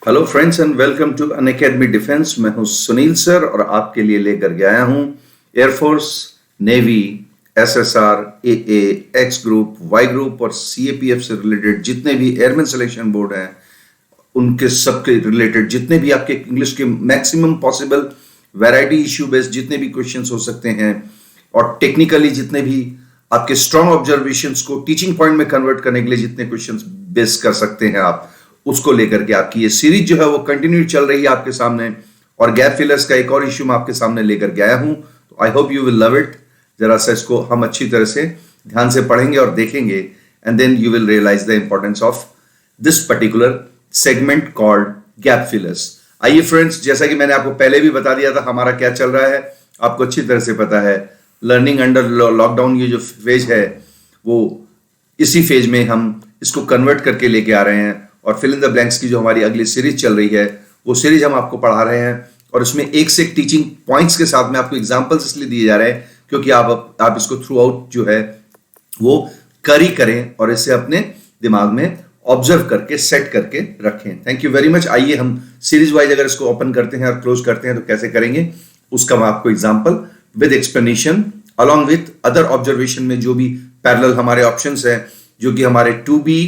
Hello friends and welcome to Unacademy defence. मैं हूं Sunil sir और आपके लिए लेकर के आया हूं एयरफोर्स, नेवी, एसएसआर, एए, एक्स ग्रुप, वाई ग्रुप और सीएपीएफ से रिलेटेड जितने भी एयरमैन सिलेक्शन बोर्ड हैं उनके सबके रिलेटेड जितने भी आपके इंग्लिश के maximum possible variety issue based जितने भी क्वेश्चंस हो सकते हैं और टेक्निकली जितने भी आपके स्ट्रॉन्ग ऑब्जर्वेशंस को टीचिंग पॉइंट में कन्वर्ट करने के लिए जितने क्वेश्चंस बेस कर सकते हैं आप, उसको लेकर के आपकी ये सीरीज जो है वो कंटिन्यू चल रही है आपके सामने। और गैप फिलर्स का एक और इश्यू मैं आपके सामने लेकर के आया हूं, तो आई hope you will love it. जरा सा इसको हम अच्छी तरह से ध्यान से पढ़ेंगे और देखेंगे and then you will realize the importance of this particular segment called gap fillers. आइए फ्रेंड्स, जैसा कि मैंने आपको पहले भी बता दिया था हमारा क्या चल रहा है, आपको अच्छी तरह से पता है। लर्निंग अंडर लॉकडाउन ये जो फेज है वो इसी फेज में हम इसको कन्वर्ट करके लेके आ रहे हैं और फिल इन द ब्लैंक्स की जो हमारी अगली सीरीज चल रही है वो सीरीज हम आपको पढ़ा रहे हैं और उसमें एक से एक टीचिंग पॉइंट्स के साथ में आपको एग्जांपल्स इसलिए दिए जा रहे हैं क्योंकि आप इसको थ्रू आउट जो है वो कर ही करें और इसे अपने दिमाग में ऑब्जर्व करके सेट करके रखें। Thank you very much. आइए हम सीरीज वाइज अगर इसको ओपन करते हैं और क्लोज करते हैं तो कैसे करेंगे उसका मैं आपको example with explanation along with other observation में जो भी पैरेलल हमारे ऑप्शंस हैं, जो कि हमारे टू बी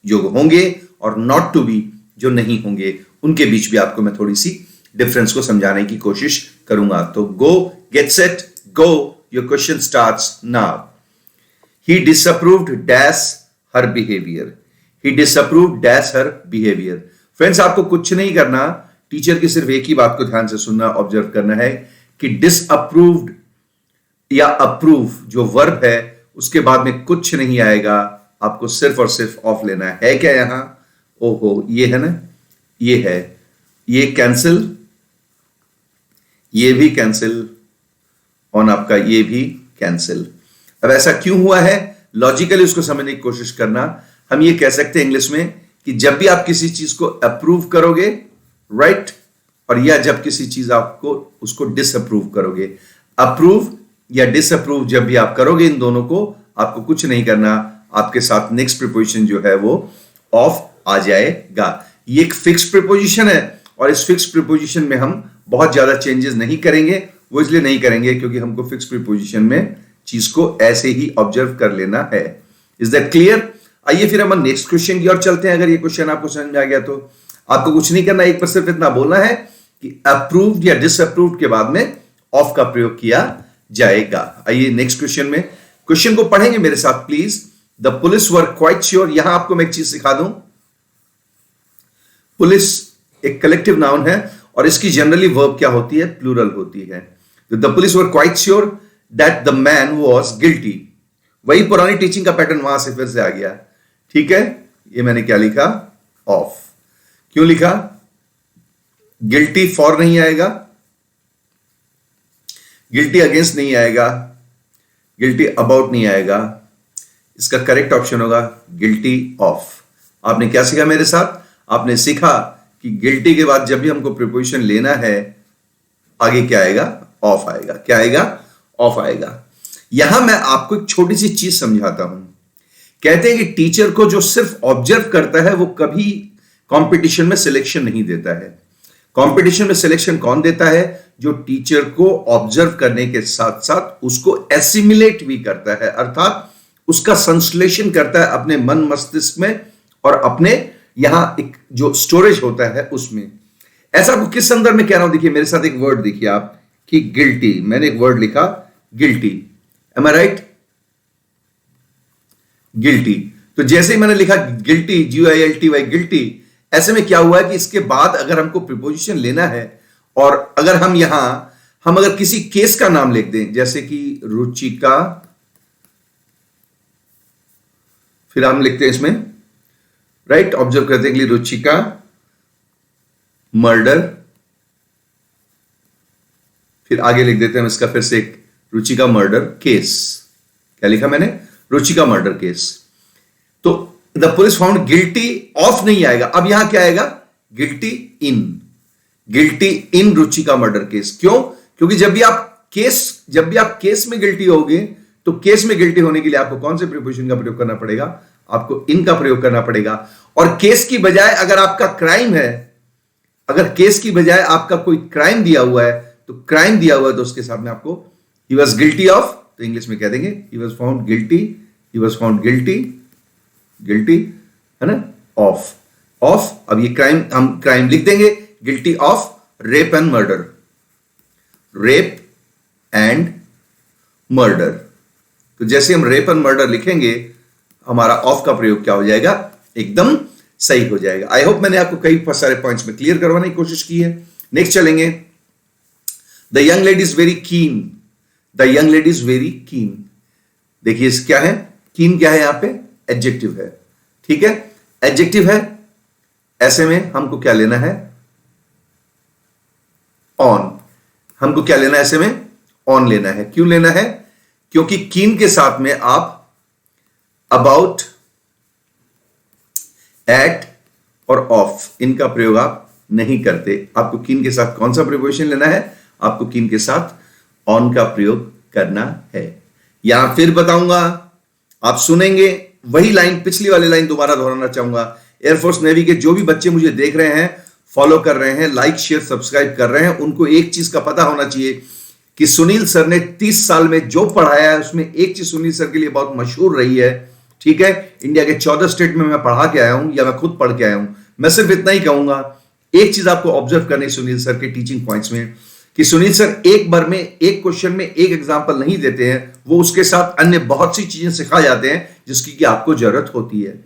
जो होंगे और नॉट टू बी जो नहीं होंगे, उनके बीच भी आपको मैं थोड़ी सी डिफरेंस को समझाने की कोशिश करूंगा। तो go, get set, go, your question starts now. He disapproved dash her behaviour. He disapproved dash her behaviour. Friends, आपको कुछ नहीं करना, टीचर की सिर्फ एक ही बात को ध्यान से सुनना, ऑब्जर्व करना है कि डिसअप्रूव्ड या अप्रूव जो वर्ब है उसके बाद में कुछ नहीं आएगा, आपको सिर्फ और सिर्फ ऑफ लेना है। क्या यहां ओहो ये है ना, ये है, ये कैंसिल, ये भी कैंसिल और आपका ये भी कैंसिल। अब ऐसा क्यों हुआ है, लॉजिकली उसको समझने की कोशिश करना। हम ये कह सकते हैं इंग्लिश में कि जब भी आप किसी चीज को अप्रूव करोगे, राइट, और या जब किसी चीज आपको उसको डिसअप्रूव करोगे, अप्रूव या डिसअप्रूव जब भी आप करोगे इन दोनों को, आपको कुछ नहीं करना, आपके साथ नेक्स्ट प्रीपोजिशन जो है वो ऑफ आ जाएगा। ये एक फिक्स प्रीपोजिशन है और इस फिक्स प्रीपोजिशन में हम बहुत ज्यादा चेंजेस नहीं करेंगे। वो इसलिए नहीं करेंगे क्योंकि हमको फिक्स प्रीपोजिशन में चीज को ऐसे ही ऑब्जर्व कर लेना है। Is that clear? आइए फिर हम नेक्स्ट क्वेश्चन की ओर चलते हैं। अगर ये क्वेश्चन आपको समझ में आ गया तो आपको कुछ नहीं करना, एक पर सिर्फ इतना बोलना है कि अप्रूव्ड या डिसअप्रूव्ड के बाद में ऑफ का प्रयोग किया जाएगा। आइए नेक्स्ट क्वेश्चन में, क्वेश्चन को पढ़ेंगे मेरे साथ please. The police were quite sure. यहां आपको मैं एक चीज सिखा दूं, पुलिस एक कलेक्टिव नाउन है और इसकी जनरली वर्ब क्या होती है, प्लूरल होती है। The police were quite sure that the man was guilty. वही पुरानी टीचिंग का पैटर्न वहां से फिर से आ गया। ठीक है, ये मैंने क्या लिखा, ऑफ। क्यों लिखा, गिल्टी फॉर नहीं आएगा, गिल्टी अगेंस्ट नहीं आएगा, गिल्टी अबाउट नहीं आएगा, इसका करेक्ट ऑप्शन होगा गिल्टी ऑफ। आपने क्या सीखा मेरे साथ, आपने सीखा कि गिल्टी के बाद जब भी हमको प्रीपोजिशन लेना है आगे क्या आएगा, ऑफ आएगा। क्या आएगा, ऑफ आएगा। यहां मैं आपको एक छोटी सी चीज समझाता हूं। कहते हैं कि टीचर को जो सिर्फ ऑब्जर्व करता है वो कभी कंपटीशन में सिलेक्शन नहीं देता है। कंपटीशन में सिलेक्शन कौन देता है, जो टीचर को ऑब्जर्व करने के साथ साथ उसको एसिमिलेट भी करता है, अर्थात उसका संश्लेषण करता है अपने मन मस्तिष्क में और अपने यहां एक जो स्टोरेज होता है उसमें। ऐसा आपको किस संदर्भ में कह रहा हूं, देखिए मेरे साथ एक वर्ड देखिए आप कि गिल्टी, मैंने एक वर्ड लिखा guilty, M I right, guilty. तो जैसे ही मैंने लिखा गिल्टी, GILTY, गिल्टी, ऐसे में क्या हुआ है कि इसके बाद अगर हमको प्रीपोजिशन लेना है और अगर हम अगर किसी केस का नाम लिख दें जैसे कि रुचिका, फिर हम लिखते हैं इसमें, राइट, ऑब्जर्व करते हैं के लिए रुचिका मर्डर, फिर आगे लिख देते हैं इसका फिर से एक रुचिका मर्डर केस। क्या लिखा मैंने, रुचिका मर्डर केस। तो the police found guilty of नहीं आएगा, अब यहां क्या आएगा, guilty in, guilty in Ruchika murder case. क्यों, क्योंकि जब भी आप केस में गिल्टी होगे तो केस में गिल्टी होने के लिए आपको कौन से प्रीपोजिशन का प्रयोग करना पड़ेगा, आपको इन का प्रयोग करना पड़ेगा। और केस की बजाय अगर आपका क्राइम है अगर केस की बजाय आपका कोई क्राइम दिया हुआ है, तो क्राइम दिया हुआ है तो उसके साथ में आपको ही वॉज गिल्टी ऑफ, तो इंग्लिश में कह देंगे he was found guilty, he was found guilty, guilty है ना, ऑफ, ऑफ। अब ये क्राइम, हम क्राइम लिख देंगे, guilty of rape and murder, rape and murder. तो जैसे हम रेप एंड मर्डर लिखेंगे, हमारा ऑफ का प्रयोग क्या हो जाएगा, एकदम सही हो जाएगा। आई होप मैंने आपको कई सारे पॉइंट्स में क्लियर करवाने की कोशिश की है। नेक्स्ट चलेंगे, the young lady is very कीन, the young lady is very कीन। देखिए क्या है, कीन क्या है, यहां पे एडजेक्टिव है, ठीक है, एडजेक्टिव है। ऐसे में हमको क्या लेना है, ऑन, हमको क्या लेना है, ऐसे में ऑन लेना है। क्यों लेना है, क्योंकि कीन के साथ में आप अबाउट, एट और ऑफ, इनका प्रयोग आप नहीं करते। आपको कीन के साथ कौन सा प्रीपोजिशन लेना है, आपको कीन के साथ ऑन का प्रयोग करना है। यहां फिर बताऊंगा, आप सुनेंगे वही लाइन, पिछली वाली लाइन दोबारा दोहराना चाहूंगा। एयरफोर्स नेवी के जो भी बच्चे मुझे देख रहे हैं, फॉलो कर रहे हैं, लाइक शेयर सब्सक्राइब कर रहे हैं, उनको एक चीज का पता होना चाहिए कि सुनील सर ने 30 साल में जो पढ़ाया है, उसमें एक चीज सुनील सर के लिए बहुत मशहूर रही है, ठीक है। इंडिया के 14 स्टेट में मैं पढ़ा के आया हूं, या मैं खुद पढ़ के आया हूं। मैं सिर्फ इतना ही कहूंगा, एक चीज आपको ऑब्जर्व करनी सुनील सर के टीचिंग पॉइंट्स में, कि सुनील सर एक बार में, एक क्वेश्चन में एक एग्जांपल नहीं देते हैं, वो उसके साथ अन्य बहुत सी चीजें सिखा जाते हैं जिसकी कि आपको जरूरत होती है।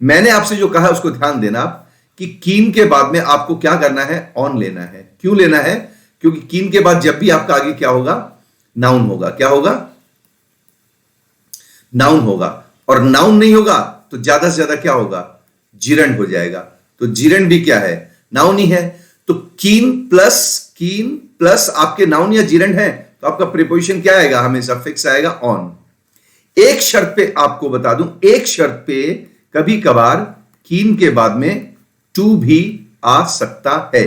मैंने आपसे जो कहा उसको ध्यान देना आप, कि कीन के बाद में आपको क्या करना है, ऑन लेना है। क्यों लेना है, क्योंकि कीन के बाद जब भी आपका आगे क्या होगा, नाउन होगा। क्या होगा, नाउन होगा। और नाउन नहीं होगा तो ज्यादा से ज्यादा क्या होगा, जिरंड हो जाएगा। तो जिरंड भी क्या है, नाउन ही है। तो कीन प्लस आपके नाउन या जिरंड है, तो आपका प्रीपोजिशन क्या आएगा, हमेशा फिक्स आएगा, ऑन। एक शर्त पे आपको बता दूं, एक शर्त पे कभी कभार कीन के बाद में टू भी आ सकता है।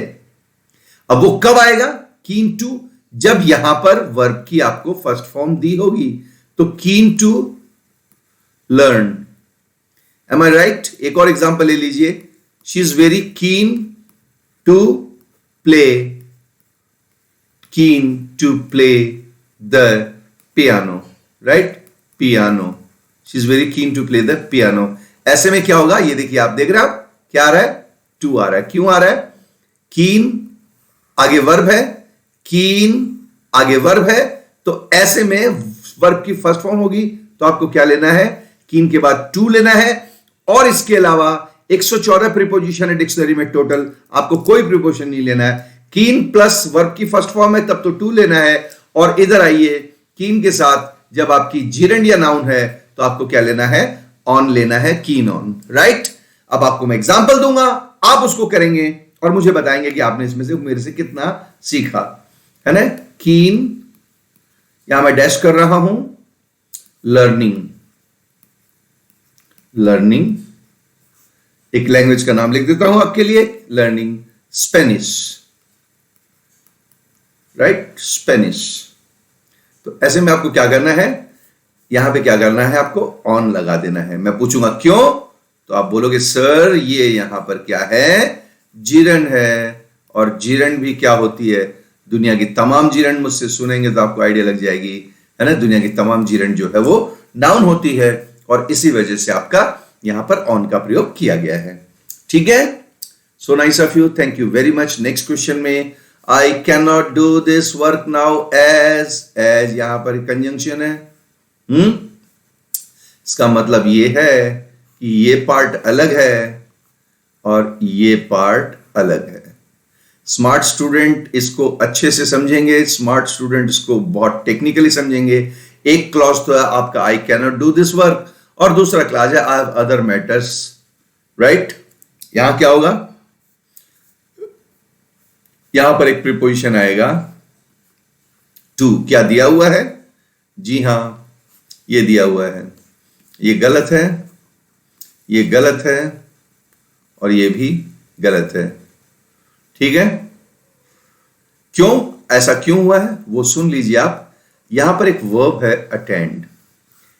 अब वो कब आएगा, कीन टू, जब यहां पर वर्ब की आपको फर्स्ट फॉर्म दी होगी। तो keen to learn, am I right. एक और एग्जांपल ले लीजिए, she is very keen to play, keen to play the piano, right, piano, she is very keen to play the piano. ऐसे में क्या होगा, ये देखिए, आप देख रहे हो क्या आ रहा है, टू आ रहा है। क्यों आ रहा है, कीन आगे वर्ब है, कीन आगे वर्ब है, तो ऐसे में वर्ब की फर्स्ट फॉर्म होगी, तो आपको क्या लेना है, कीन के बाद टू लेना है। और इसके अलावा 114 प्रीपोजिशन है डिक्शनरी में टोटल, आपको कोई प्रीपोजिशन नहीं लेना है। कीन प्लस वर्ब की फर्स्ट फॉर्म है, तब तो टू लेना है। और इधर आइए, कीन के साथ जब आपकी जिरंड या नाउन है, तो आपको क्या लेना है, ऑन लेना है, कीन ऑन, राइट। अब आपको मैं एग्जांपल दूंगा, आप उसको करेंगे और मुझे बताएंगे कि आपने इसमें से मेरे से कितना सीखा, है ना। कीन, यहां मैं डैश कर रहा हूं, लर्निंग, लर्निंग, एक लैंग्वेज का नाम लिख देता हूं आपके लिए, लर्निंग स्पेनिश, राइट, स्पेनिश। तो ऐसे में आपको क्या करना है, यहां पे क्या करना है, आपको ऑन लगा देना है। मैं पूछूंगा क्यों, तो आप बोलोगे सर ये यहां पर क्या है, जिरंड है। और जिरंड भी क्या होती है, दुनिया की तमाम जिरंड, मुझसे सुनेंगे तो आपको आइडिया लग जाएगी, है ना। दुनिया की तमाम जिरंड जो है वो नाउन होती है, और इसी वजह से आपका यहां पर ऑन का प्रयोग किया गया है, ठीक है। So nice of you, thank you very much. Next question में, I can not do this work now as, as यहां पर कंजंक्शन है, इसका मतलब ये है कि ये पार्ट अलग है और ये पार्ट अलग है। स्मार्ट स्टूडेंट इसको अच्छे से समझेंगे, स्मार्ट स्टूडेंट इसको बहुत टेक्निकली समझेंगे। एक क्लॉज तो है आपका आई can not do this work, और दूसरा क्लॉज है I have other matters, right. यहां क्या होगा, यहां पर एक प्रीपोजिशन आएगा टू। क्या दिया हुआ है, जी हां, ये दिया हुआ है, ये गलत है, ये गलत है, और ये भी गलत है, ठीक है। क्यों, ऐसा क्यों हुआ है वो सुन लीजिए आप। यहां पर एक वर्ब है अटेंड,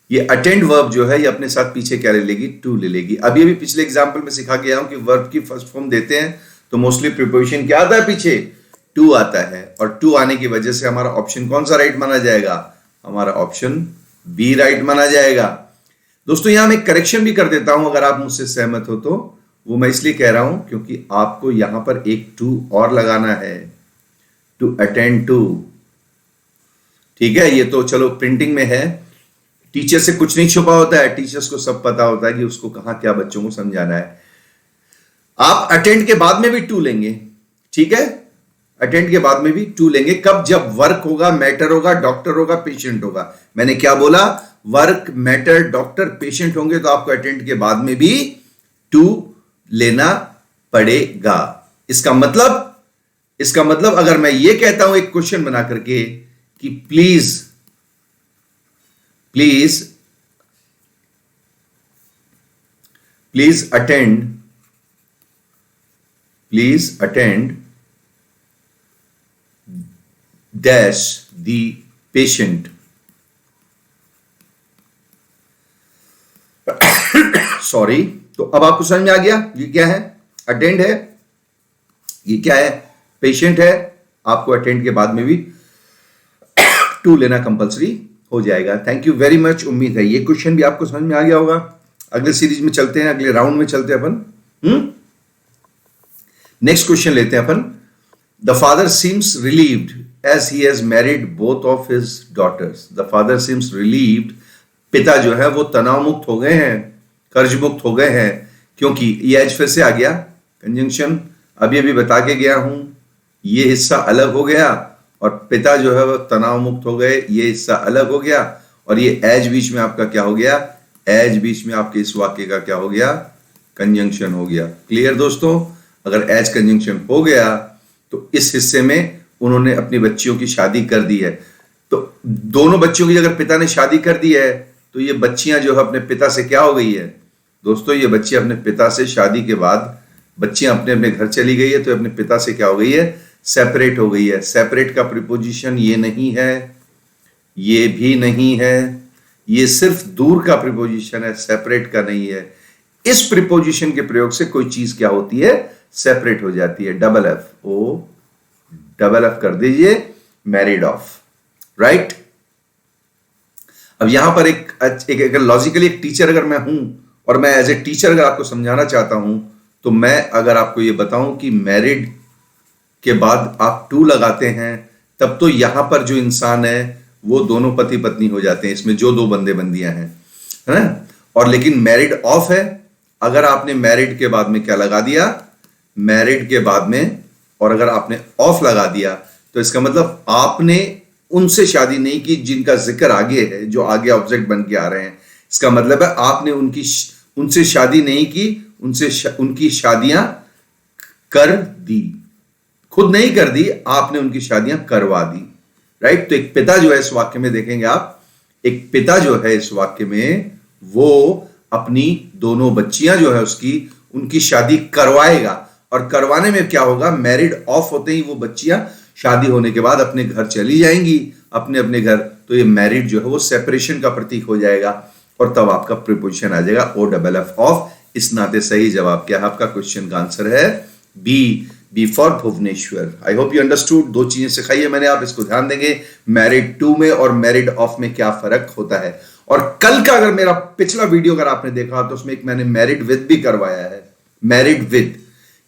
ये अटेंड वर्ब जो है ये अपने साथ पीछे क्या ले लेगी, टू ले लेगी। अभी पिछले एग्जांपल में सिखा के आया हूं कि वर्ब की फर्स्ट फॉर्म देते हैं तो मोस्टली प्रीपोजिशन क्या आता है पीछे, टू आता है, और टू आने की वजह से हमारा ऑप्शन कौन सा राइट माना जाएगा, हमारा ऑप्शन बी राइट माना जाएगा। दोस्तों यहां मैं करेक्शन भी कर देता हूं, अगर आप मुझसे सहमत हो तो। वो मैं इसलिए कह रहा हूं क्योंकि आपको यहां पर एक टू और लगाना है, टू अटेंड टू। ठीक है, ये तो चलो प्रिंटिंग में है, टीचर से कुछ नहीं छुपा होता है, टीचर्स को सब पता होता है कि उसको कहां क्या बच्चों को समझाना है। आप अटेंड के बाद में भी टू लेंगे, ठीक है, अटेंड के बाद में भी टू लेंगे। कब, जब वर्क होगा, मैटर होगा, डॉक्टर होगा, पेशेंट होगा। मैंने क्या बोला, वर्क, मैटर, डॉक्टर, पेशेंट होंगे तो आपको अटेंड के बाद में भी टू लेना पड़ेगा। इसका मतलब अगर मैं ये कहता हूं एक क्वेश्चन बना करके कि please attend dash the patient, sorry, तो अब आपको समझ में आ गया ये क्या है, अटेंड है, ये क्या है, पेशेंट है। आपको अटेंड के बाद में भी टू लेना कंपलसरी हो जाएगा। Thank you very much. उम्मीद है ये क्वेश्चन भी आपको समझ में आ गया होगा। अगले सीरीज में चलते हैं, अगले राउंड में चलते हैं अपन। नेक्स्ट क्वेश्चन लेते हैं अपन। The father seems relieved as he has married both of his daughters. The father seems relieved, पिता जो है वो तनाव मुक्त हो गए हैं, कर्ज मुक्त हो गए हैं, क्योंकि ये एज फिर से आ गया, कंजंक्शन अभी बता के गया हूं, ये हिस्सा अलग हो गया और पिता जो है वो तनाव मुक्त हो गए, ये हिस्सा अलग हो गया, और ये एज बीच में आपका क्या हो गया, एज बीच में आपके इस वाक्य का क्या हो गया, कंजंक्शन हो गया। क्लियर दोस्तों, अगर एज कंजंक्शन हो गया तो इस हिस्से में उन्होंने अपनी बच्चियों की शादी कर दी है। तो दोनों बच्चियों की अगर पिता ने शादी कर दी है तो ये बच्चियां जो है अपने पिता से क्या हो गई है दोस्तों, ये बच्ची अपने पिता से शादी के बाद बच्चियां अपने अपने घर चली गई है, तो अपने पिता से क्या हो गई है, सेपरेट हो गई है। सेपरेट का प्रीपोजिशन ये नहीं है, ये भी नहीं है, ये सिर्फ दूर का प्रीपोजिशन है, सेपरेट का नहीं है। इस प्रीपोजिशन के प्रयोग से कोई चीज क्या होती है, सेपरेट हो जाती है। Double F, O double F कर दीजिए, मैरिड ऑफ, राइट। अब यहां पर एक लॉजिकली एक टीचर अगर मैं हूं और मैं एज ए टीचर अगर आपको समझाना चाहता हूं, तो मैं अगर आपको ये बताऊं कि मैरिड के बाद आप टू लगाते हैं, तब तो यहां पर जो इंसान है वो दोनों पति पत्नी हो जाते हैं, इसमें जो दो बंदे बंदियां हैं, है ना। और लेकिन मैरिड ऑफ है, अगर आपने मैरिड के बाद में क्या लगा दिया, मैरिड के बाद में, और अगर आपने ऑफ लगा दिया तो इसका मतलब आपने उनसे शादी नहीं की जिनका जिक्र आगे है, जो आगे ऑब्जेक्ट बन के आ रहे हैं। इसका मतलब है आपने उनसे शादी नहीं की, उनकी शादियां कर दी, खुद नहीं कर दी, आपने उनकी शादियां करवा दी, राइट। तो एक पिता जो है इस वाक्य में देखेंगे आप, एक पिता जो है इस वाक्य में वो अपनी दोनों बच्चियां जो है उसकी, उनकी शादी करवाएगा। और करवाने में क्या होगा, मैरिड ऑफ होते ही वो बच्चियां शादी होने के बाद अपने घर चली जाएंगी, अपने अपने घर, तो ये मैरिड जो है वो सेपरेशन का प्रतीक हो जाएगा, और तब आपका प्रीपोजिशन आ जाएगा ओ डबल एफ ऑफ। इस नाते सही जवाब क्या है आपका, क्वेश्चन का आंसर है B for Bhubaneswar. I hope you understood. दो चीजें सिखाई है मैंने, आप इसको ध्यान देंगे, मैरिड टू में और मैरिड ऑफ में क्या फर्क होता है। और कल का अगर मेरा पिछला वीडियो अगर आपने देखा तो उसमें एक मैंने मैरिड विद भी करवाया है, मैरिड विद।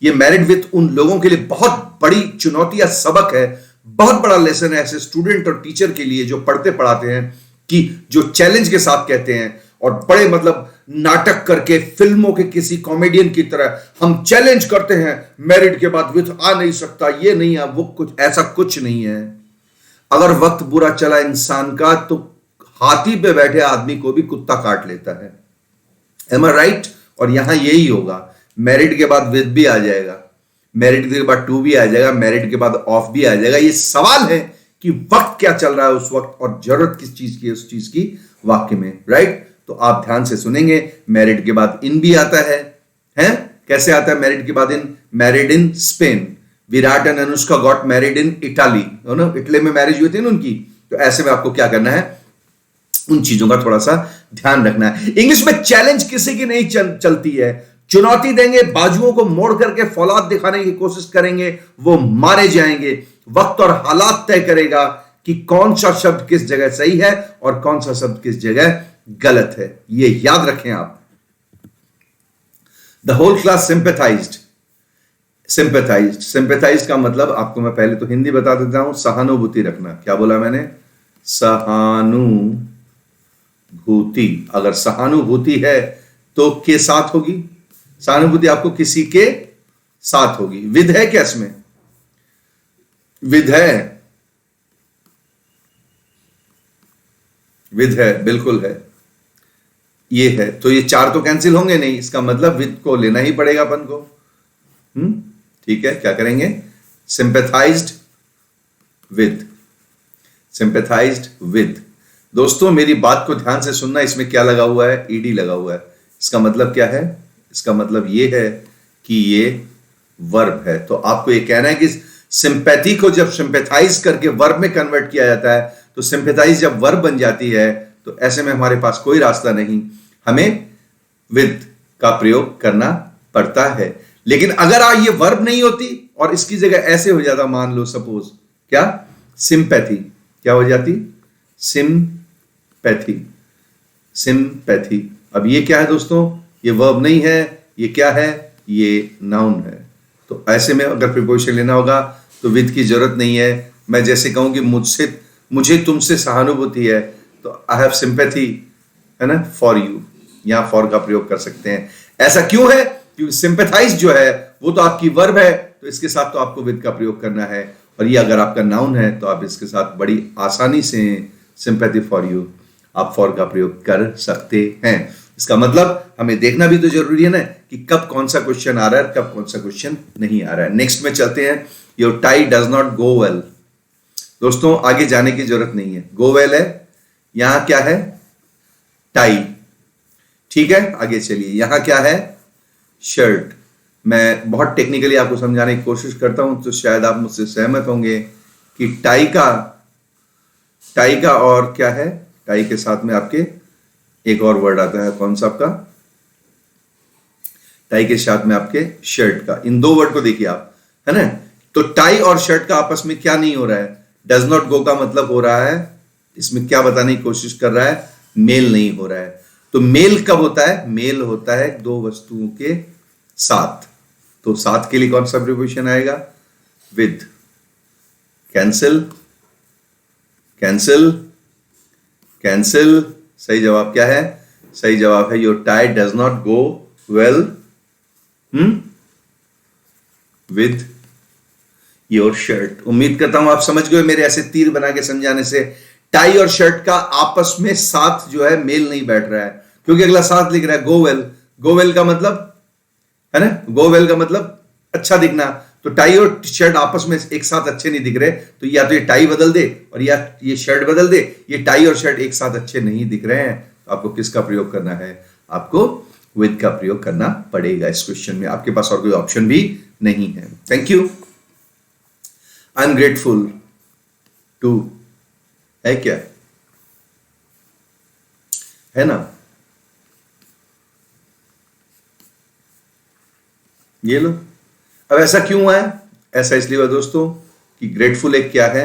ये मैरिड विद उन लोगों के लिए बहुत बड़ी चुनौती या सबक है, बहुत बड़ा लेसन है ऐसे स्टूडेंट और टीचर के लिए जो पढ़ते पढ़ाते हैं, कि जो चैलेंज के साथ कहते हैं और बड़े मतलब नाटक करके फिल्मों के किसी कॉमेडियन की तरह हम चैलेंज करते हैं, मैरिड के बाद विद आ नहीं सकता, ये नहीं है, वो कुछ ऐसा कुछ नहीं है। अगर वक्त बुरा चला इंसान का तो हाथी पे बैठे आदमी को भी कुत्ता काट लेता है, एम आई राइट। और यहां यही होगा, मैरिड के बाद विद भी आ जाएगा, मैरिड के बाद टू भी आ जाएगा, मैरिड के बाद ऑफ भी आ जाएगा। ये सवाल है कि वक्त क्या चल रहा है उस वक्त और जरूरत किस चीज की है उस चीज की वाक्य में, राइट। तो आप ध्यान से सुनेंगे, मैरिड के बाद इन भी आता है, कैसे आता है मैरिड के बाद in, married in Spain, Virat and Anushka got married in Italy, Italy में मैरिज हुई थी ना उनकी। तो ऐसे में आपको क्या करना है, उन चीजों का थोड़ा सा ध्यान रखना है। इंग्लिश में चैलेंज किसी की नहीं चलती है, चुनौती देंगे, बाजुओं को मोड़ करके फौलाद दिखाने की कोशिश करेंगे, वो मारे जाएंगे। वक्त और हालात तय करेगा कि कौन सा शब्द किस जगह सही है और कौन सा शब्द किस जगह गलत है। ये याद रखें आप। The whole class sympathised. Sympathised का मतलब आपको मैं पहले तो हिंदी बता देता हूं, सहानुभूति रखना। क्या बोला मैंने? सहानुभूति। अगर सहानुभूति है तो के साथ होगी, सहानुभूति आपको किसी के साथ होगी। विद है क्या इसमें? विद है, विद है, बिल्कुल है, ये है। तो ये चार तो कैंसिल होंगे नहीं, इसका मतलब विद को लेना ही पड़ेगा अपन को। ठीक है, क्या करेंगे? सिंपैथाइज्ड विद, सिंपैथाइज्ड विद। दोस्तों मेरी बात को ध्यान से सुनना, इसमें क्या लगा हुआ है? ईडी लगा हुआ है। इसका मतलब क्या है? इसका मतलब ये है कि ये वर्ब है। तो आपको ये कहना है कि सिंपैथी को जब सिंपैथाइज करके वर्ब में कन्वर्ट किया जाता है, तो सिंपैथाइज जब वर्ब बन जाती है, तो ऐसे में हमारे पास कोई रास्ता नहीं, हमें विद का प्रयोग करना पड़ता है। लेकिन अगर ये वर्ब नहीं होती और इसकी जगह ऐसे हो जाता, मान लो सपोज, क्या? सिंपैथी। क्या हो जाती? Sympathy, sympathy. अब ये क्या है दोस्तों? ये वर्ब नहीं है, ये क्या है? ये नाउन है। तो ऐसे में अगर प्रीपोजिशन लेना होगा तो विद की जरूरत नहीं है। मैं जैसे कहूं कि मुझे तुमसे सहानुभूति है, तो आई हैव सिंपैथी, है ना, फॉर यू। यहां फॉर का प्रयोग कर सकते हैं। ऐसा क्यों है? क्योंकि सिंपैथाइज जो है वो तो आपकी वर्ब है, तो इसके साथ तो आपको विद का प्रयोग करना है। और ये अगर आपका नाउन है तो आप इसके साथ बड़ी आसानी से सिंपैथी फॉर यू, आप फॉर का प्रयोग कर सकते हैं। इसका मतलब हमें देखना भी तो जरूरी है ना कि कब कौन सा क्वेश्चन आ रहा है, कब कौन सा क्वेश्चन नहीं आ रहा है। नेक्स्ट में चलते हैं। Your tie does not go well. दोस्तों आगे जाने की जरूरत नहीं है, गो वेल है, यहां क्या है? टाई। ठीक है, आगे चलिए। यहां क्या है? शर्ट। मैं बहुत टेक्निकली आपको समझाने की कोशिश करता हूं, तो शायद आप मुझसे सहमत होंगे कि टाई का और क्या है? टाई के साथ में आपके एक और वर्ड आता है, कौन सा आपका? टाई के साथ में आपके शर्ट का। इन दो वर्ड को देखिए आप, है ना। तो टाई और शर्ट का आपस में क्या नहीं हो रहा है? डज नॉट गो का मतलब हो रहा है, इसमें क्या बताने की कोशिश कर रहा है? मेल नहीं हो रहा है। तो मेल कब होता है? मेल होता है दो वस्तुओं के साथ। तो साथ के लिए कौन सा प्रीपोजिशन आएगा? विद। Cancel, cancel, cancel. सही जवाब क्या है? सही जवाब है your tie does not go well with your shirt. उम्मीद करता हूं आप समझ गए मेरे ऐसे तीर बना के समझाने से। टाई और शर्ट का आपस में साथ जो है मेल नहीं बैठ रहा है, क्योंकि अगला साथ लिख रहा है गो वेल। गो वेल का मतलब, है ना, गो वेल का मतलब अच्छा दिखना। तो टाई और शर्ट आपस में एक साथ अच्छे नहीं दिख रहे, तो या तो ये टाई बदल दे और या ये शर्ट बदल दे। ये टाई और शर्ट एक साथ अच्छे नहीं दिख रहे हैं, तो आपको किसका प्रयोग करना है? आपको विद का प्रयोग करना पड़ेगा इस क्वेश्चन में। आपके पास और कोई ऑप्शन भी नहीं है। Thank you. I am grateful to है क्या? है ना? ये लो। अब ऐसा क्यों हुआ है? ऐसा इसलिए हुआ दोस्तों कि ग्रेटफुल एक क्या है?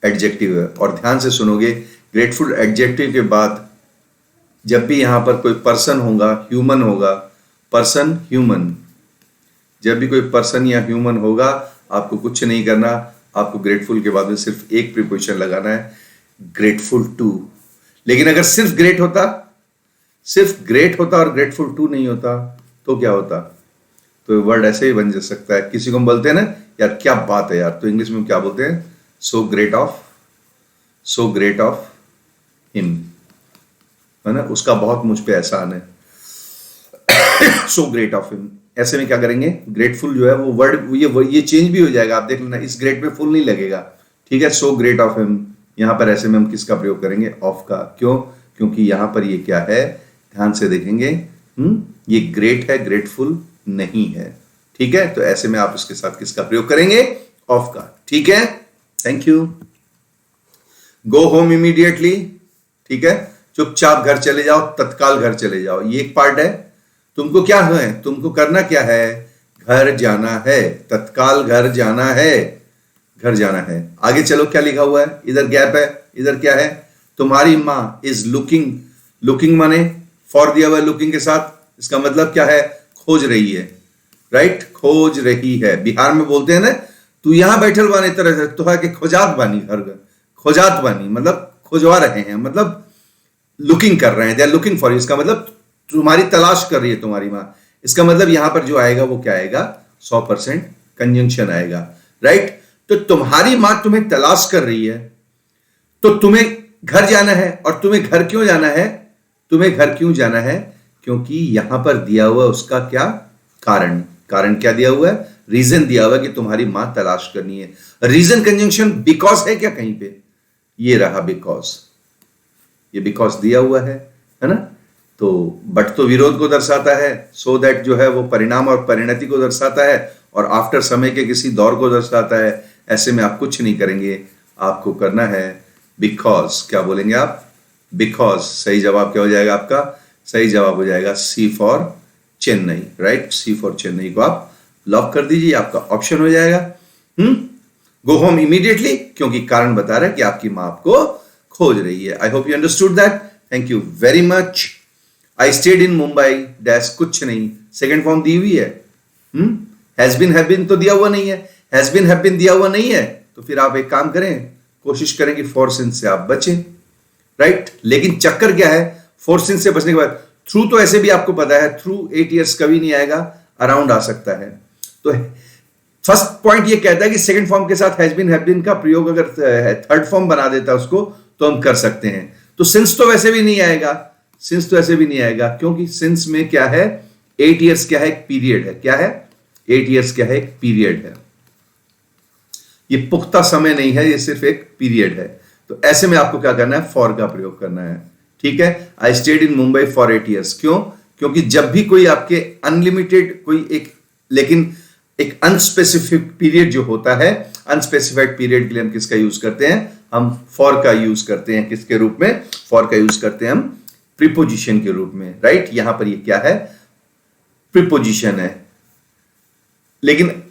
एडजेक्टिव है। और ध्यान से सुनोगे, ग्रेटफुल एडजेक्टिव के बाद जब भी यहां पर कोई पर्सन होगा, ह्यूमन होगा, पर्सन ह्यूमन, जब भी कोई पर्सन या ह्यूमन होगा, आपको कुछ नहीं करना, आपको ग्रेटफुल के बाद में सिर्फ एक प्रीपोजिशन लगाना है, ग्रेटफुल टू। लेकिन अगर सिर्फ ग्रेट होता और ग्रेटफुल टू नहीं होता तो क्या होता? तो वर्ड ऐसे ही बन जा सकता है। किसी को हम बोलते हैं ना, यार क्या बात है यार, तो इंग्लिश में क्या बोलते हैं? सो ग्रेट ऑफ हिम, है ना, उसका बहुत मुझ पे एहसान है। So great of him. ऐसे में क्या करेंगे? ग्रेटफुल जो है वो वर्ड ये चेंज भी हो जाएगा, आप देख लेना, इस ग्रेट में फुल नहीं लगेगा। ठीक है, सो ग्रेट ऑफ हिम। यहां पर ऐसे में हम किसका प्रयोग करेंगे? ऑफ का। क्यों? क्योंकि यहां पर ये क्या है? ध्यान से देखेंगे, ये ग्रेट है, ग्रेटफुल नहीं है। ठीक है, तो ऐसे में आप उसके साथ किसका प्रयोग करेंगे? ऑफ का। ठीक है, thank you. Go home immediately. ठीक है, चुपचाप घर चले जाओ, तत्काल घर चले जाओ, ये एक पार्ट है। तुमको क्या है, तुमको करना क्या है, घर जाना है, तत्काल घर जाना है, घर जाना है। आगे चलो क्या लिखा हुआ है, इधर गैप है, इधर क्या है, तुम्हारी माँ इज लुकिंग, लुकिंग माने फॉर दिया हुआ है लुकिंग के साथ, इसका मतलब क्या है, खोज रही है, राइट, खोज रही है। बिहार में बोलते हैं ना, तू यहां बैठल बानी तरह से तो है कि खोजात बानी, घर खोजात बानी मतलब खोजवा रहे हैं, मतलब लुकिंग कर रहे हैं, they are looking for you, इसका मतलब तुम्हारी तलाश कर रही है तुम्हारी माँ। इसका मतलब यहां पर जो आएगा वो क्या आएगा, 100% कंजंक्शन आएगा, राइट। तो तुम्हारी माँ तुम्हें तलाश कर रही है, तो तुम्हें घर जाना है। और तुम्हें घर क्यों जाना है, तुम्हें घर क्यों जाना है, क्योंकि यहां पर दिया हुआ उसका क्या कारण, कारण क्या दिया हुआ है, रीजन दिया हुआ है कि तुम्हारी मां तलाश करनी है। रीजन कंजंक्शन बिकॉज है क्या कहीं पे, ये रहा बिकॉज, ये बिकॉज दिया हुआ है ना। तो बट तो विरोध को दर्शाता है, सो दैट जो है वो परिणाम और परिणति को दर्शाता है, और आफ्टर समय के किसी दौर को दर्शाता है। ऐसे में आप कुछ नहीं करेंगे, आपको करना है बिकॉज, क्या बोलेंगे आप, बिकॉज। सही जवाब क्या हो जाएगा आपका, सही जवाब हो जाएगा C for Chennai, right, C for Chennai को आप लॉक कर दीजिए, आपका ऑप्शन हो जाएगा। गो होम इमीडिएटली, क्योंकि कारण बता रहा है कि आपकी मां आपको खोज रही है। आई hope you understood that, thank you very much. I stayed in Mumbai dash, कुछ नहीं, सेकेंड फॉर्म दी हुई है, हैज बीन हैव बीन तो दिया हुआ नहीं है, हैज बीन हैव बीन दिया हुआ नहीं है, तो फिर आप एक काम करें, कोशिश करें कि फोर सिंस से आप बचें, राइट। लेकिन चक्कर क्या है, फोर सिंस से बचने के बाद थ्रू तो ऐसे भी आपको पता है, थ्रू 8 years कभी नहीं आएगा, अराउंड आ सकता है। तो फर्स्ट पॉइंट ये कहता है कि सेकंड फॉर्म के साथ हैज बीन हैव बीन का प्रयोग अगर थर्ड फॉर्म बना देता है उसको, तो हम कर सकते हैं। तो सिंस तो वैसे भी नहीं आएगा, सिंस तो ऐसे भी नहीं आएगा, क्योंकि सिंस में क्या है, 8 years क्या है, एक पीरियड है, क्या है, 8 years क्या है, एक पीरियड है, ये पुख्ता समय नहीं है, ये सिर्फ एक पीरियड है। तो ऐसे में आपको क्या करना है, फॉर का प्रयोग करना है, ठीक है। I stayed in Mumbai for 8 years, क्यों, क्योंकि जब भी कोई आपके अनलिमिटेड कोई एक, लेकिन एक अनस्पेसिफिक पीरियड जो होता है, अनस्पेसिफाइड पीरियड के लिए हम किसका यूज करते हैं, हम फॉर का यूज करते हैं। किसके रूप में, फॉर का यूज करते हैं हम प्रीपोजिशन के रूप में, राइट। यहां पर ये क्या है, प्रीपोजिशन है। लेकिन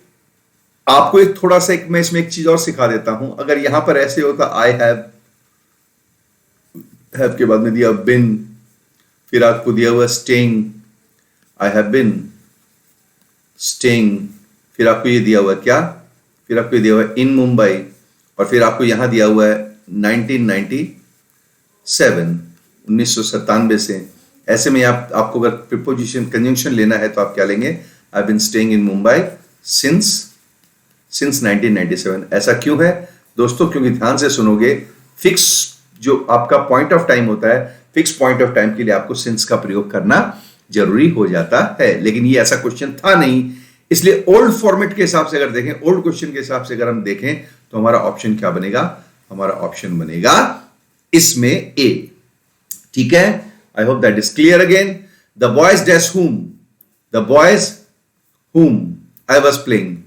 आपको एक थोड़ा सा मैं इसमें एक चीज और सिखा देता हूं। अगर यहां पर ऐसे होता, आई हैव के बाद में दिया बिन, फिर आपको दिया हुआ staying, I have been staying, फिर आपको ये दिया हुआ क्या, फिर आपको ये दिया हुआ इन मुंबई, और फिर आपको यहां दिया हुआ है 1997 से। ऐसे में आपको अगर प्रीपोजिशन कंजंक्शन लेना है तो आप क्या लेंगे, I been staying in Mumbai since 1997। ऐसा क्यों है दोस्तों, क्योंकि ध्यान से सुनोगे, फिक्स जो आपका पॉइंट ऑफ टाइम होता है, फिक्स पॉइंट ऑफ टाइम के लिए आपको सिंस का प्रयोग करना जरूरी हो जाता है। लेकिन ये ऐसा क्वेश्चन था नहीं, इसलिए ओल्ड फॉर्मेट के हिसाब से अगर देखें, ओल्ड क्वेश्चन के हिसाब से अगर हम देखें, तो हमारा ऑप्शन क्या बनेगा, हमारा ऑप्शन बनेगा इसमें ए, ठीक है। I hope that is clear again. The boys dash हुम, द बॉयज हुम आई वॉज प्लेइंग,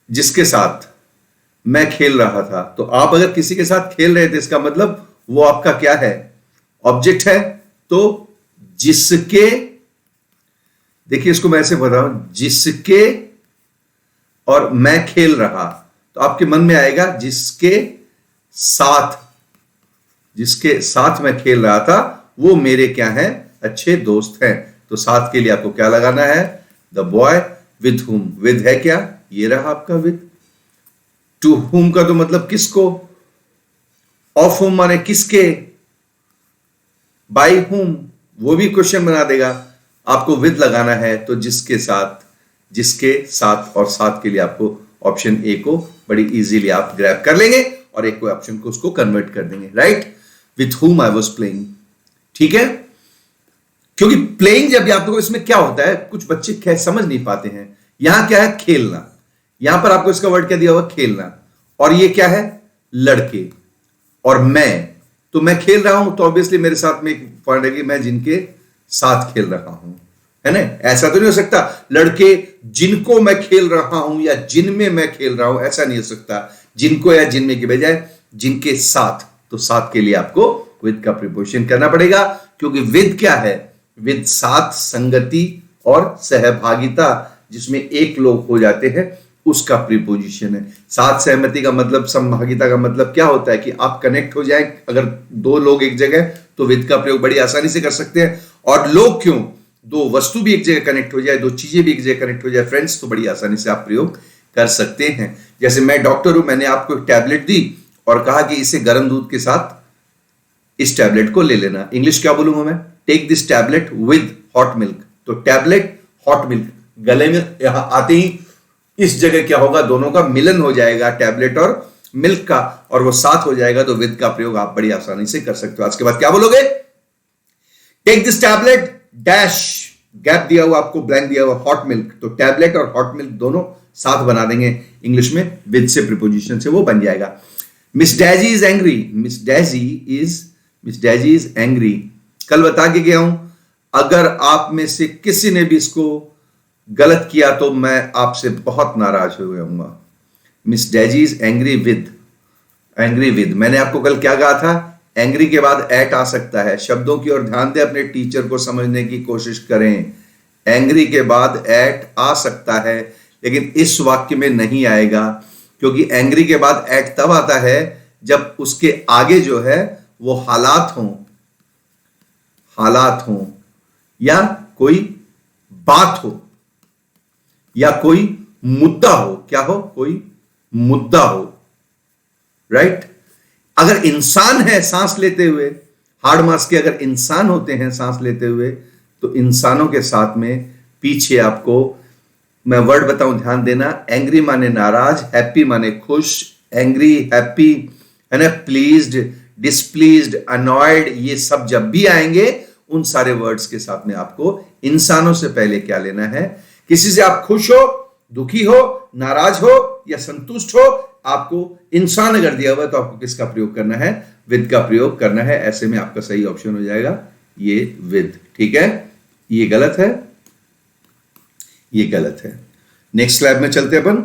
जिसके साथ मैं खेल रहा था। तो आप अगर किसी के साथ खेल रहे थे, इसका मतलब वो आपका क्या है, ऑब्जेक्ट है। तो जिसके, देखिए इसको मैं ऐसे बताऊं, जिसके और मैं खेल रहा, तो आपके मन में आएगा जिसके साथ, जिसके साथ मैं खेल रहा था वो मेरे क्या है, अच्छे दोस्त हैं। तो साथ के लिए आपको क्या लगाना है, the boy with whom, with है क्या, ये रहा आपका विद। टू हुम का तो मतलब किसको, ऑफ हुम माने किसके, बाय हुम, वो भी क्वेश्चन बना देगा। आपको विद लगाना है, तो जिसके साथ, जिसके साथ, और साथ के लिए आपको ऑप्शन ए को बड़ी इजीली आप ग्रैब कर लेंगे और एक ऑप्शन को उसको कन्वर्ट कर देंगे, right. With whom I was playing, ठीक है। क्योंकि प्लेइंग जब आपको, इसमें क्या होता है, कुछ बच्चे समझ नहीं पाते हैं। यहां क्या है, खेलना, यहां पर आपको इसका वर्ड क्या दिया हुआ, खेलना, और ये क्या है, लड़के, और मैं, तो मैं खेल रहा हूं, तो ऑब्वियसली मेरे साथ में एक पॉइंट है कि मैं जिनके साथ खेल रहा हूं, है ना। ऐसा तो नहीं हो सकता लड़के जिनको मैं खेल रहा हूं या जिनमें मैं खेल रहा हूं, ऐसा नहीं हो सकता। जिनको या जिनमें की बजाय जिनके साथ, तो साथ के लिए आपको विद का प्रीपोजिशन करना पड़ेगा, क्योंकि विद क्या है, विद साथ, संगति और सहभागिता जिसमें एक लोग हो जाते हैं उसका प्रीपोजिशन है। साथ सहमति का मतलब, संभागिता का मतलब क्या होता है कि आप कनेक्ट हो जाएं। अगर दो लोग एक जगह, तो विद का प्रयोग बड़ी आसानी से कर सकते हैं। और लोग क्यों, दो वस्तु भी एक जगह कनेक्ट हो जाए, दो चीजें भी एक जगह कनेक्ट हो जाए फ्रेंड्स, तो बड़ी आसानी से आप प्रयोग कर सकते हैं। जैसे मैं डॉक्टर हूं, मैंने आपको एक टैबलेट दी और कहा कि इसे गर्म दूध के साथ इस टैबलेट को ले लेना। इंग्लिश क्या बोलूंगा मैं? Take this tablet with hot milk. तो टैबलेट, हॉट मिल्क, गले में यहां आते ही इस जगह क्या होगा, दोनों का मिलन हो जाएगा, टैबलेट और मिल्क का, और वो साथ हो जाएगा। तो विद का प्रयोग आप बड़ी आसानी से कर सकते हो। आज के बाद क्या बोलोगे? Take this tablet dash, gap दिया हुआ आपको, ब्लैंक दिया हुआ, हॉट मिल्क। तो टैबलेट और हॉट मिल्क दोनों साथ बना देंगे इंग्लिश में, विद से प्रीपोजिशन से वो बन जाएगा। Miss Daisy is angry. Miss Daisy is angry. कल बता के गया हूं, अगर आप में से किसी ने भी इसको गलत किया तो मैं आपसे बहुत नाराज हो जाऊंगा। Miss Daisy is angry with, मैंने आपको कल क्या कहा था? एंग्री के बाद एट आ सकता है। शब्दों की ओर ध्यान दें, अपने टीचर को समझने की कोशिश करें। एंग्री के बाद एट आ सकता है, लेकिन इस वाक्य में नहीं आएगा, क्योंकि एंग्री के बाद एट तब आता है जब उसके आगे जो है वो हालात हो, या कोई बात हो, या कोई मुद्दा हो। क्या हो? कोई मुद्दा हो, राइट? अगर इंसान है सांस लेते हुए, हार्ड मार्क्स के अगर इंसान होते हैं सांस लेते हुए, तो इंसानों के साथ में पीछे आपको मैं वर्ड बताऊं, ध्यान देना। एंग्री माने नाराज, हैप्पी माने खुश, एंग्री, हैप्पी, है ना, प्लीज्ड, डिसप्लीज्ड, अनॉयड, ये सब जब भी आएंगे उन सारे वर्ड्स के साथ में आपको इंसानों से पहले क्या लेना है? किसी से आप खुश हो, दुखी हो, नाराज हो या संतुष्ट हो, आपको इंसान अगर दिया हुआ है तो आपको किसका प्रयोग करना है? विद का प्रयोग करना है। ऐसे में आपका सही ऑप्शन हो जाएगा ये विद। ठीक है, ये गलत है, ये गलत है। नेक्स्ट स्लाइड में चलते अपन,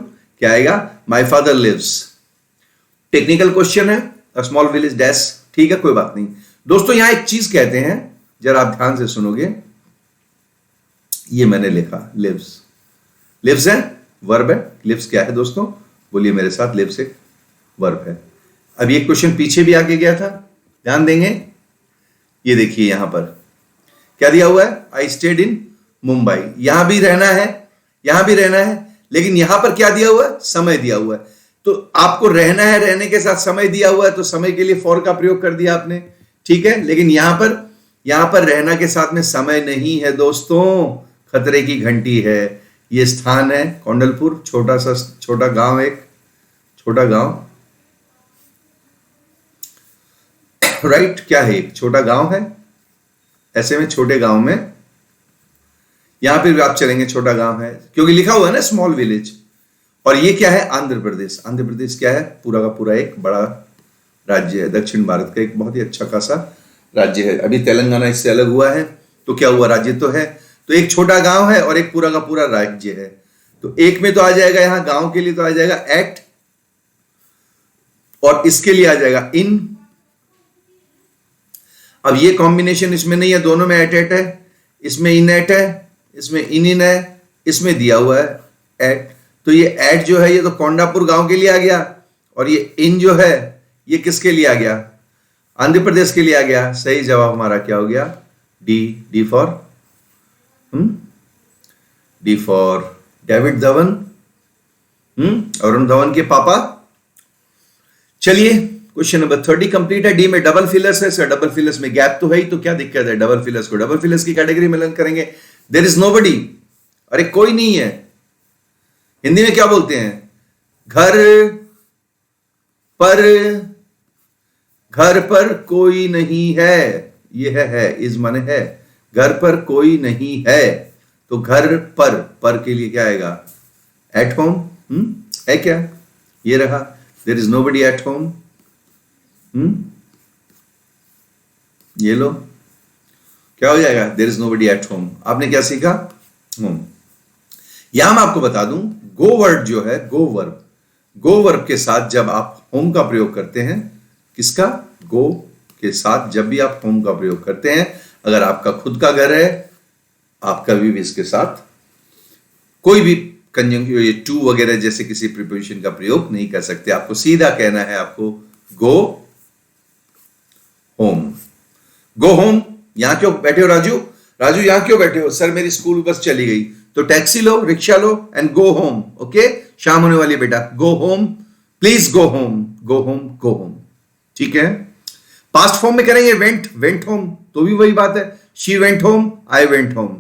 क्या आएगा? My father lives. Technical question है, अ स्मॉल विलेज डैश। ठीक है, कोई बात नहीं दोस्तों। यहां एक चीज कहते हैं, जरा आप ध्यान से सुनोगे। ये मैंने लिखा लिव्स, लिव्स है वर्ब है। लिव्स क्या है दोस्तों? बोलिए मेरे साथ, लिव्स एक वर्ब है। अब ये क्वेश्चन पीछे भी आगे गया था, ध्यान देंगे। ये देखिए यहां पर क्या दिया हुआ है? I stayed in Mumbai. यहां भी रहना है, यहां भी रहना है, लेकिन यहां पर क्या दिया हुआ है? समय दिया हुआ है। तो आपको रहना है, रहने के साथ समय दिया हुआ है, तो समय के लिए फॉर का प्रयोग कर दिया आपने। ठीक है, लेकिन यहां पर रहना के साथ में समय नहीं है दोस्तों, खतरे की घंटी है। ये स्थान है कौंडलपुर, छोटा गांव, एक छोटा गांव, राइट? क्या है? एक छोटा गांव है। ऐसे में छोटे गांव में यहां पर भी आप चलेंगे, छोटा गांव है, क्योंकि लिखा हुआ है ना स्मॉल विलेज। और ये क्या है? आंध्र प्रदेश। आंध्र प्रदेश क्या है? पूरा का पूरा एक बड़ा राज्य है, दक्षिण भारत का एक बहुत ही अच्छा खासा राज्य है। अभी तेलंगाना इससे अलग हुआ है, तो क्या हुआ? राज्य तो है। तो एक छोटा गांव है और एक पूरा का पूरा राज्य है। तो एक में तो आ जाएगा, यहां गांव के लिए तो आ जाएगा एट, और इसके लिए आ जाएगा इन। अब ये कॉम्बिनेशन इसमें नहीं है, दोनों में एट है। इसमें इन एट है, इसमें इन है, इसमें दिया हुआ है एट। तो ये एट जो है ये तो कोंडापुर गांव के लिए आ गया, और ये इन जो है ये किसके लिए आ गया? आंध्र प्रदेश के लिए आ गया। सही जवाब हमारा क्या हो गया? D for David Dhawan, Arun Dhawan के पापा। चलिए क्वेश्चन नंबर 30 कंप्लीट है। डी में डबल फिलर्स है सर, डबल फिलर्स में गैप तो है ही, तो क्या दिक्कत है? डबल फिलर्स को डबल फिलर्स की कैटेगरी में लर्न करेंगे। देयर इज नोबडी, अरे कोई नहीं है। हिंदी में क्या बोलते हैं? घर पर कोई नहीं है। ये है इज माने है, घर पर कोई नहीं है। तो घर पर के लिए क्या आएगा? At home. है क्या? ये रहा, there is nobody at home. ये लो, क्या हो जाएगा? There is nobody at home. आपने क्या सीखा? होम। यहां मैं आपको बता दूं, गो वर्ड जो है, गो वर्ब के साथ जब आप होम का प्रयोग करते हैं, किसका? गो के साथ जब भी आप होम का प्रयोग करते हैं, अगर आपका खुद का घर है आप कभी भी इसके साथ कोई भी कंजंक्शन ये टू वगैरह जैसे किसी प्रीपोजिशन का प्रयोग नहीं कर सकते। आपको सीधा कहना है, आपको गो होम। गो होम, यहां क्यों बैठे हो राजू? राजू यहां क्यों बैठे हो? सर मेरी स्कूल बस चली गई। तो taxi low, rickshaw low and go home. Okay, शाम होने वाली है बेटा, go home, please go home, go home, go home. ठीक है। पास्ट फॉर्म में करेंगे वेंट, वेंट होम, तो भी वही बात है। She went home, I went home,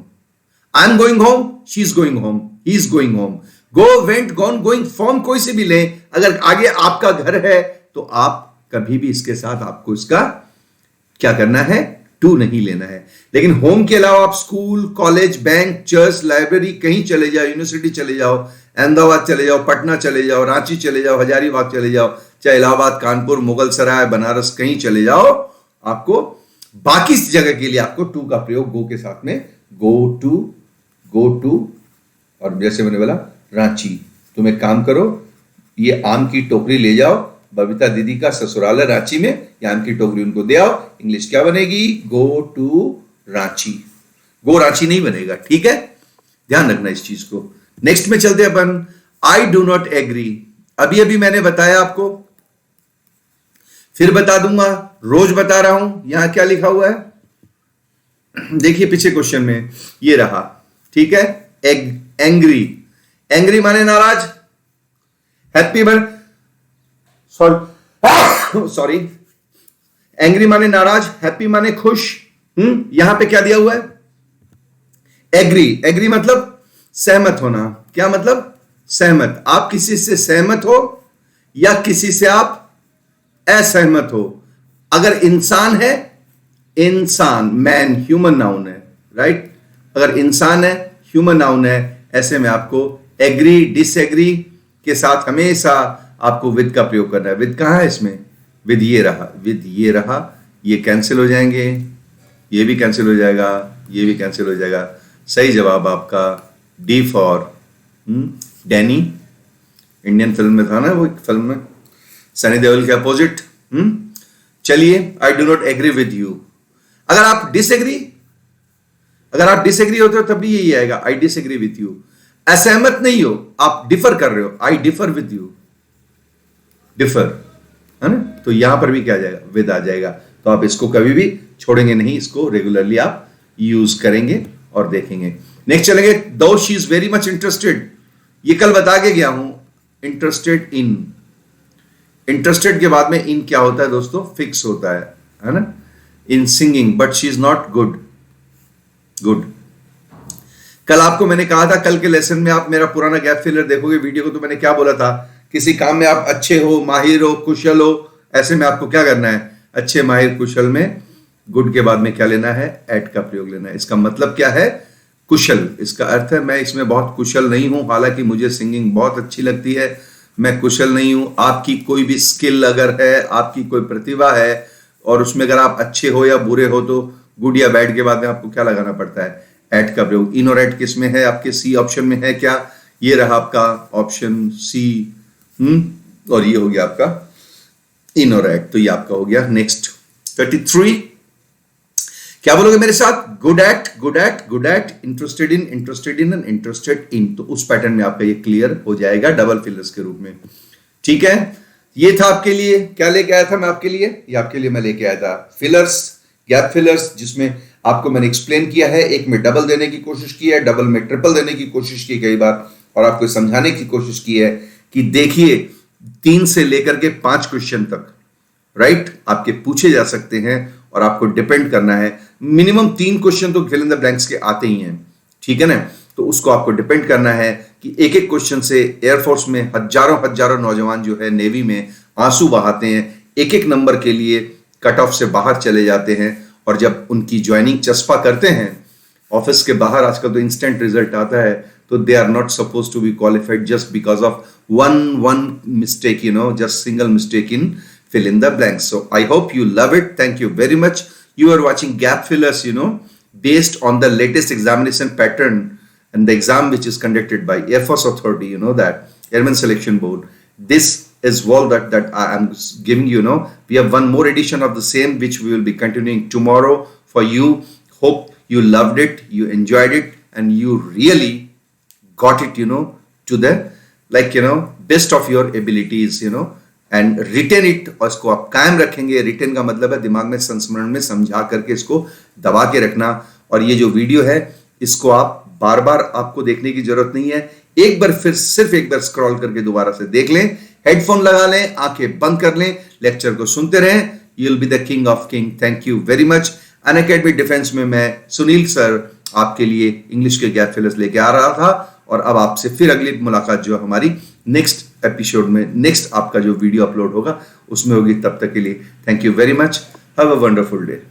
I am going home, she is going home, he is going home. Go, went, gone, going form कोई से भी लें, अगर आगे आपका घर है तो आप कभी भी इसके साथ आपको इसका क्या करना है, टू नहीं लेना है। लेकिन होम के अलावा आप school, college, bank, church, library कहीं चले जाओ, यूनिवर्सिटी चले जाओ, अहमदाबाद चले जाओ, पटना चले जाओ, रांची चले जाओ, हजारीबाग चले जाओ, चाहे इलाहाबाद, कानपुर, मुगल सराय, बनारस कहीं चले जाओ, आपको बाकी जगह के लिए आपको टू का प्रयोग गो के साथ में, गो टू, गो टू। और जैसे मैंने बोला रांची, तुम एक काम करो, ये आम की टोकरी ले जाओ, बबीता दीदी का ससुराल है रांची में, ये आम की टोकरी उनको दे आओ। इंग्लिश क्या बनेगी? Go to Ranchi. Go Ranchi नहीं बनेगा, ठीक है, ध्यान रखना इस चीज को। नेक्स्ट में चलते अपन, आई डू नॉट एग्री। अभी अभी मैंने बताया आपको, फिर बता दूंगा, रोज बता रहा हूं। यहां क्या लिखा हुआ है देखिए पीछे क्वेश्चन में, ये रहा, ठीक है। एंग्री, एंग्री माने नाराज, हैप्पी माने सॉरी, एंग्री माने नाराज, हैप्पी माने खुश। यहां पे क्या दिया हुआ है? एग्री, एग्री मतलब सहमत होना। क्या मतलब? सहमत। आप किसी से सहमत हो या किसी से आप असहमत हो। अगर इंसान है, इंसान, मैन, ह्यूमन नाउन है, राइट। अगर इंसान है, ह्यूमन नाउन है, ऐसे में आपको एग्री, डिसएग्री के साथ हमेशा आपको विद का प्रयोग करना है। विद कहां है इसमें? विद ये रहा, विद ये रहा, ये कैंसिल हो जाएंगे, ये भी कैंसिल हो जाएगा, ये भी कैंसिल हो जाएगा। सही जवाब आपका D for Danny. Indian film में था ना वो, फिल्म में सनी देओल के अपोजिट। चलिए, I do not agree with you. अगर आप डिसएग्री, अगर आप डिसएग्री होते हो तब भी यही आएगा, आई डिसएग्री विद यू। असहमत नहीं हो, आप डिफर कर रहे हो, आई डिफर विद यू, डिफर, है ना। तो यहां पर भी क्या आ जाएगा? विद आ जाएगा। तो आप इसको कभी भी छोड़ेंगे नहीं, इसको रेगुलरली आप यूज करेंगे और देखेंगे। नेक्स्ट चलेंगे, दो she is very much interested. ये कल बता के गया हूं, इंटरेस्टेड इन। इंटरेस्टेड के बाद में इन क्या होता है दोस्तों? फिक्स होता है ना। इन singing, but she is not good. Good, कल आपको मैंने कहा था, कल के लेसन में आप मेरा पुराना गैप फिलर देखोगे वीडियो को, तो मैंने क्या बोला था? किसी काम में आप अच्छे हो, माहिर हो, कुशल हो, ऐसे में आपको क्या करना है? अच्छे, माहिर, कुशल में गुड के बाद में क्या लेना है? एट का प्रयोग लेना है। इसका मतलब क्या है? कुशल। इसका अर्थ है मैं इसमें बहुत कुशल नहीं हूं, हालांकि मुझे सिंगिंग बहुत अच्छी लगती है, मैं कुशल नहीं हूं। आपकी कोई भी स्किल अगर है, आपकी कोई प्रतिभा है और उसमें अगर आप अच्छे हो या बुरे हो, तो गुड या बैड के बाद में आपको क्या लगाना पड़ता है? एट का प्रयोग। इन और एट किस में है? आपके सी ऑप्शन में है क्या? ये रहा आपका ऑप्शन सी। और ये हो गया आपका इन और एट, तो ये आपका हो गया। नेक्स्ट 33, क्या बोलोगे मेरे साथ? Good at, good at, good at, interested in, interested in and interested in. तो उस पैटर्न में आपका ये क्लियर हो जाएगा डबल फिलर्स के रूप में। ठीक है, ये था आपके लिए। क्या लेके आया था मैं आपके लिए? ये आपके लिए मैं लेके आया था फिलर्स, गैप फिलर्स, जिसमें आपको मैंने एक्सप्लेन किया है। एक में डबल देने की कोशिश की है, डबल में ट्रिपल देने की कोशिश की कई बार, और आपको समझाने की कोशिश की है कि देखिए 3 से लेकर के 5 क्वेश्चन तक, राइट, आपके पूछे जा सकते हैं और आपको डिपेंड करना है। मिनिमम 3 क्वेश्चन तो फिल इन द ब्लैंक्स के आते ही हैं, ठीक है ना। तो उसको आपको डिपेंड करना है कि एक एक क्वेश्चन से एयरफोर्स में हजारों नौजवान जो है नेवी में आंसू बहाते हैं, एक एक नंबर के लिए कट ऑफ से बाहर चले जाते हैं, और जब उनकी ज्वाइनिंग चस्पा करते हैं ऑफिस के बाहर, आजकल तो इंस्टेंट रिजल्ट आता है, तो they are not suppose to be qualified just because of one mistake, just single mistake in fill in the blanks. So I hope you love it. Thank you very much. You are watching Gap Fillers, based on the latest examination pattern and the exam which is conducted by Air Force Authority, that Airman Selection Board. This is all that I am giving you. We have one more edition of the same which we will be continuing tomorrow for you. Hope you loved it, you enjoyed it, and you really got it, to the, best of your abilities, and retain it, और इसको आप कायम रखेंगे। Retain का मतलब है दिमाग में संस्मरण में समझा करके इसको दबा के रखना। और ये जो वीडियो है इसको आप बार बार आपको देखने की जरूरत नहीं है, एक बार फिर सिर्फ एक बार स्क्रॉल करके दोबारा से देख लें, हेडफोन लगा लें, आंखें बंद कर लें, लेक्चर को सुनते रहें। You will be the king of king. Thank you very much. Unacademy defence में मैं सुनील सर आपके लिए इंग्लिश के गैप फिलर्स लेके आ रहा था, और अब आपसे फिर अगली मुलाकात जो हमारी नेक्स्ट एपिसोड में, नेक्स्ट आपका जो वीडियो अपलोड होगा उसमें होगी। तब तक के लिए thank you very much. Have a wonderful day.